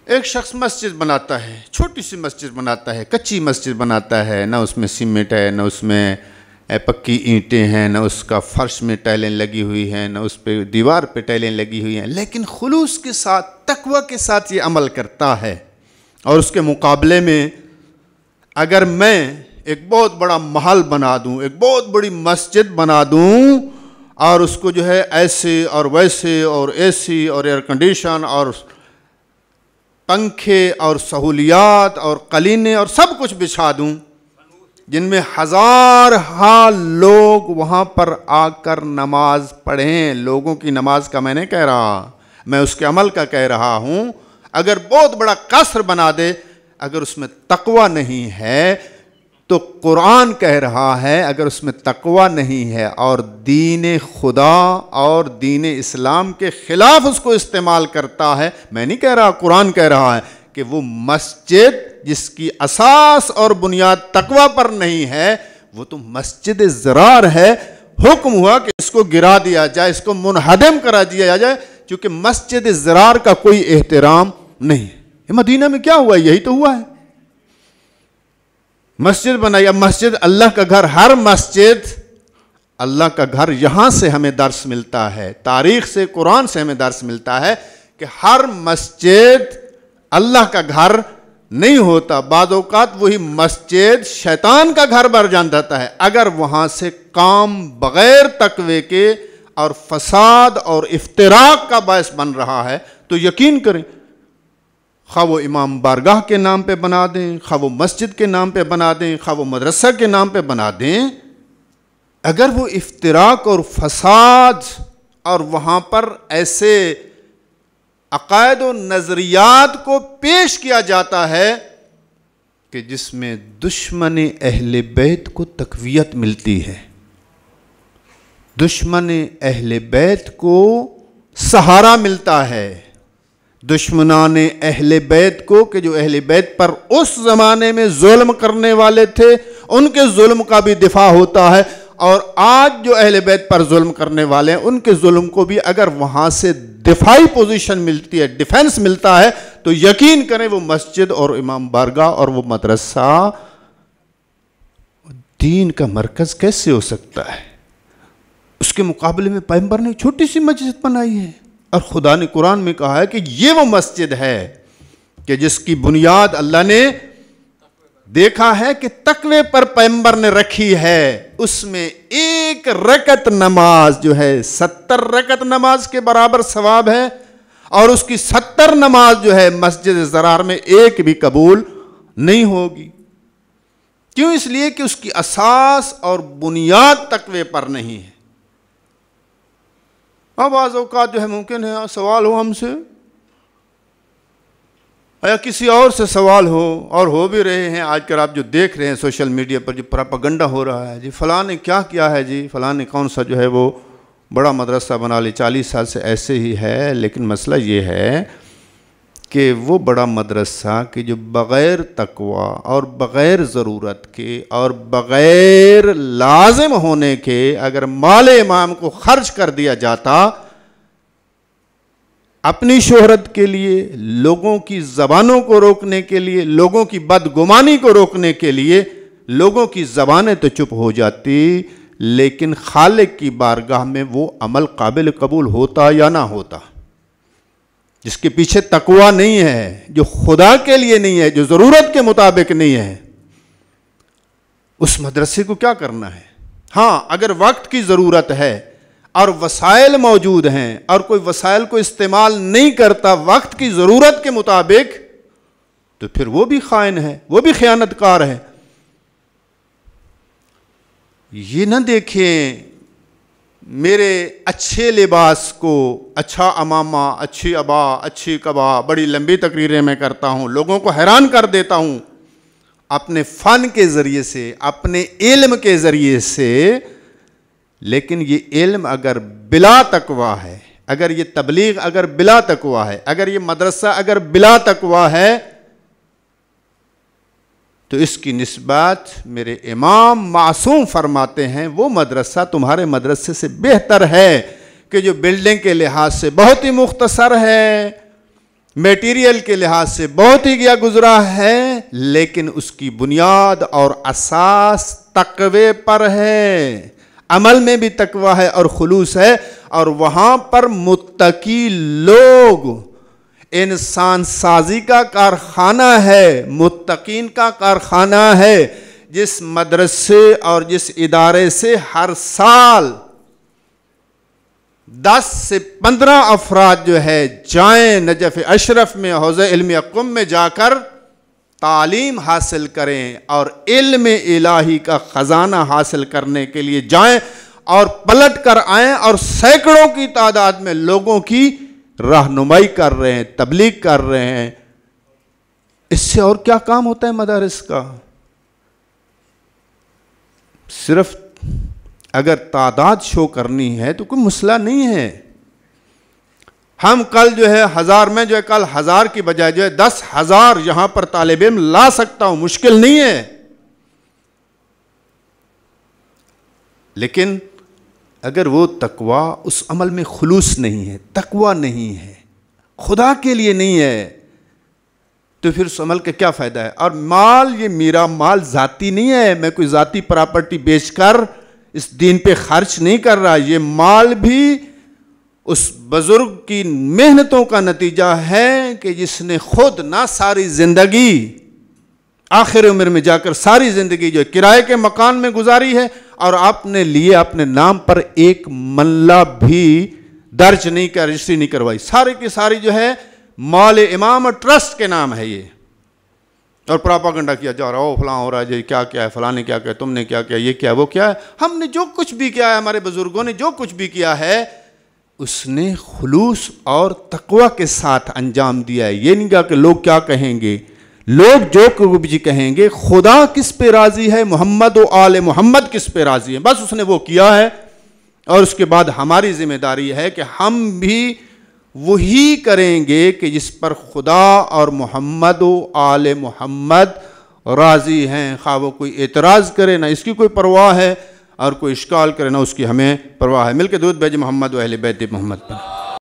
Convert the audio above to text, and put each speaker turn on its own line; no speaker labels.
ایک شخص مسجد بناتا ہے، چھوٹی سی مسجد بناتا ہے، کچی مسجد بناتا ہے، نہ اس میں سیمنٹ ہے، نہ اس میں پکی اینٹیں ہیں، نہ اس کا فرش میں ٹائلیں لگی ہوئی ہیں، نہ اس پہ دیوار پہ ٹائلیں لگی ہوئی ہیں، لیکن خلوص کے ساتھ، تقوی کے ساتھ یہ عمل کرتا ہے۔ اور اس کے مقابلے میں اگر میں ایک بہت بڑا محل بنا دوں، ایک بہت بڑی مسجد بنا دوں، اور اس کو جو ہے ایسے اور ویسے اور اے سی اور ایئر کنڈیشن اور پنکھے اور سہولیات اور قلینے اور سب کچھ بچھا دوں، جن میں ہزارہا لوگ وہاں پر آ کر نماز پڑھیں، لوگوں کی نماز کا میں نہیں کہہ رہا، میں اس کے عمل کا کہہ رہا ہوں، اگر بہت بڑا قصر بنا دے، اگر اس میں تقوی نہیں ہے تو قرآن کہہ رہا ہے، اگر اس میں تقوی نہیں ہے اور دین خدا اور دین اسلام کے خلاف اس کو استعمال کرتا ہے، میں نہیں کہہ رہا، قرآن کہہ رہا ہے کہ وہ مسجد جس کی اساس اور بنیاد تقوی پر نہیں ہے، وہ تو مسجد ضرار ہے۔ حکم ہوا کہ اس کو گرا دیا جائے، اس کو منہدم کرا دیا جائے، چونکہ مسجد ضرار کا کوئی احترام نہیں ہے۔ مدینہ میں کیا ہوا؟ یہی تو ہوا ہے، مسجد بنائی۔ اب مسجد اللہ کا گھر، ہر مسجد اللہ کا گھر، یہاں سے ہمیں درس ملتا ہے، تاریخ سے، قرآن سے ہمیں درس ملتا ہے کہ ہر مسجد اللہ کا گھر نہیں ہوتا، بعض اوقات وہی مسجد شیطان کا گھر بن جاتا ہے اگر وہاں سے کام بغیر تقوی کے اور فساد اور افتراق کا باعث بن رہا ہے تو یقین کریں، خواہ وہ امام بارگاہ کے نام پہ بنا دیں، خواہ وہ مسجد کے نام پہ بنا دیں، خواہ وہ مدرسہ کے نام پہ بنا دیں، اگر وہ افتراق اور فساد اور وہاں پر ایسے عقائد و نظریات کو پیش کیا جاتا ہے کہ جس میں دشمن اہل بیت کو تقویت ملتی ہے، دشمن اہل بیت کو سہارا ملتا ہے، دشمنان اہل بیت کو، کہ جو اہل بیت پر اس زمانے میں ظلم کرنے والے تھے، ان کے ظلم کا بھی دفاع ہوتا ہے، اور آج جو اہل بیت پر ظلم کرنے والے ہیں ان کے ظلم کو بھی اگر وہاں سے دفاعی پوزیشن ملتی ہے، ڈیفنس ملتا ہے، تو یقین کریں وہ مسجد اور امام بارگاہ اور وہ مدرسہ دین کا مرکز کیسے ہو سکتا ہے؟ اس کے مقابلے میں پیغمبر نے چھوٹی سی مسجد بنائی ہے، اور خدا نے قرآن میں کہا ہے کہ یہ وہ مسجد ہے کہ جس کی بنیاد اللہ نے دیکھا ہے کہ تقوی پر پیغمبر نے رکھی ہے، اس میں ایک رکعت نماز جو ہے 70 رکعت نماز کے برابر ثواب ہے، اور اس کی 70 نماز جو ہے مسجد ضرار میں ایک بھی قبول نہیں ہوگی۔ کیوں؟ اس لیے کہ اس کی اساس اور بنیاد تقوی پر نہیں ہے۔ اب بعض اوقات جو ہے ممکن ہے سوال ہو ہم سے، یا کسی اور سے سوال ہو، اور ہو بھی رہے ہیں آج کل آپ جو دیکھ رہے ہیں سوشل میڈیا پر جو پراپاگنڈا ہو رہا ہے، جی فلاں نے کیا کیا ہے، جی فلاں نے کون سا جو ہے وہ بڑا مدرسہ بنا لی، 40 سال سے ایسے ہی ہے۔ لیکن مسئلہ یہ ہے کہ وہ بڑا مدرسہ کہ جو بغیر تقوی اور بغیر ضرورت کے اور بغیر لازم ہونے کے اگر مال امام کو خرچ کر دیا جاتا اپنی شہرت کے لیے، لوگوں کی زبانوں کو روکنے کے لیے، لوگوں کی بدگمانی کو روکنے کے لیے، لوگوں کی زبانیں تو چپ ہو جاتی، لیکن خالق کی بارگاہ میں وہ عمل قابل قبول ہوتا یا نہ ہوتا؟ جس کے پیچھے تقوی نہیں ہے، جو خدا کے لیے نہیں ہے، جو ضرورت کے مطابق نہیں ہے، اس مدرسے کو کیا کرنا ہے؟ ہاں، اگر وقت کی ضرورت ہے اور وسائل موجود ہیں اور کوئی وسائل کو استعمال نہیں کرتا وقت کی ضرورت کے مطابق، تو پھر وہ بھی خائن ہے، وہ بھی خیانت کار ہے۔ یہ نہ دیکھیں میرے اچھے لباس کو، اچھا عمامہ، اچھی عبا، اچھی قبا، بڑی لمبی تقریریں میں کرتا ہوں، لوگوں کو حیران کر دیتا ہوں اپنے فن کے ذریعے سے، اپنے علم کے ذریعے سے، لیکن یہ علم اگر بلا تقوی ہے، اگر یہ تبلیغ اگر بلا تقوی ہے، اگر یہ مدرسہ اگر بلا تقوی ہے، تو اس کی نسبت میرے امام معصوم فرماتے ہیں وہ مدرسہ تمہارے مدرسے سے بہتر ہے کہ جو بلڈنگ کے لحاظ سے بہت ہی مختصر ہے، میٹیریل کے لحاظ سے بہت ہی گیا گزرا ہے، لیکن اس کی بنیاد اور اساس تقوی پر ہے، عمل میں بھی تقوی ہے اور خلوص ہے، اور وہاں پر متقی لوگ، انسان سازی کا کارخانہ ہے، متقین کا کارخانہ ہے، جس مدرسے اور جس ادارے سے ہر سال 10 سے 15 افراد جو ہے جائیں نجف اشرف میں حوزہ علمیہ قم میں جا کر تعلیم حاصل کریں اور علم الہی کا خزانہ حاصل کرنے کے لیے جائیں اور پلٹ کر آئیں، اور سینکڑوں کی تعداد میں لوگوں کی رہنمائی کر رہے ہیں، تبلیغ کر رہے ہیں۔ اس سے اور کیا کام ہوتا ہے مدارس کا؟ صرف اگر تعداد شو کرنی ہے تو کوئی مسئلہ نہیں ہے۔ ہم کل جو ہے 1000 میں جو ہے کل 1000 کی بجائے جو ہے 10,000 یہاں پر طالب علم لا سکتا ہوں، مشکل نہیں ہے، لیکن اگر وہ تقوی اس عمل میں خلوص نہیں ہے، تقوی نہیں ہے، خدا کے لیے نہیں ہے، تو پھر اس عمل کا کیا فائدہ ہے؟ اور مال، یہ میرا مال ذاتی نہیں ہے، میں کوئی ذاتی پراپرٹی بیچ کر اس دین پہ خرچ نہیں کر رہا، یہ مال بھی اس بزرگ کی محنتوں کا نتیجہ ہے کہ جس نے خود نہ ساری زندگی آخر عمر میں جا کر ساری زندگی جو کرائے کے مکان میں گزاری ہے، اور آپ نے لیے اپنے نام پر ایک ملہ بھی درج نہیں کر، رجسٹری نہیں کروائی، سارے کی ساری جو ہے مال امام ٹرسٹ کے نام ہے یہ، اور پراپاگنڈا کیا جا رہا ہو فلاں ہو رہا ہے جی، کیا کیا ہے، فلاں نے کیا کیا، تم نے کیا کیا، یہ کیا وہ کیا ہے۔ ہم نے جو کچھ بھی کیا ہے، ہمارے بزرگوں نے جو کچھ بھی کیا ہے، اس نے خلوص اور تقوی کے ساتھ انجام دیا ہے۔ یہ نہیں کہا کہ لوگ کیا کہیں گے، لوگ جو کچھ کہیں گے، خدا کس پہ راضی ہے، محمد و آل محمد کس پہ راضی ہے، بس اس نے وہ کیا ہے، اور اس کے بعد ہماری ذمہ داری ہے کہ ہم بھی وہی کریں گے کہ جس پر خدا اور محمد و آل محمد راضی ہیں، خواہ وہ کوئی اعتراض کرے، نہ اس کی کوئی پرواہ ہے، اور کوئی اشکال کرے نہ اس کی ہمیں پرواہ ہے۔ مل کے درود بھیجیں محمد و اہل بیت محمد پر۔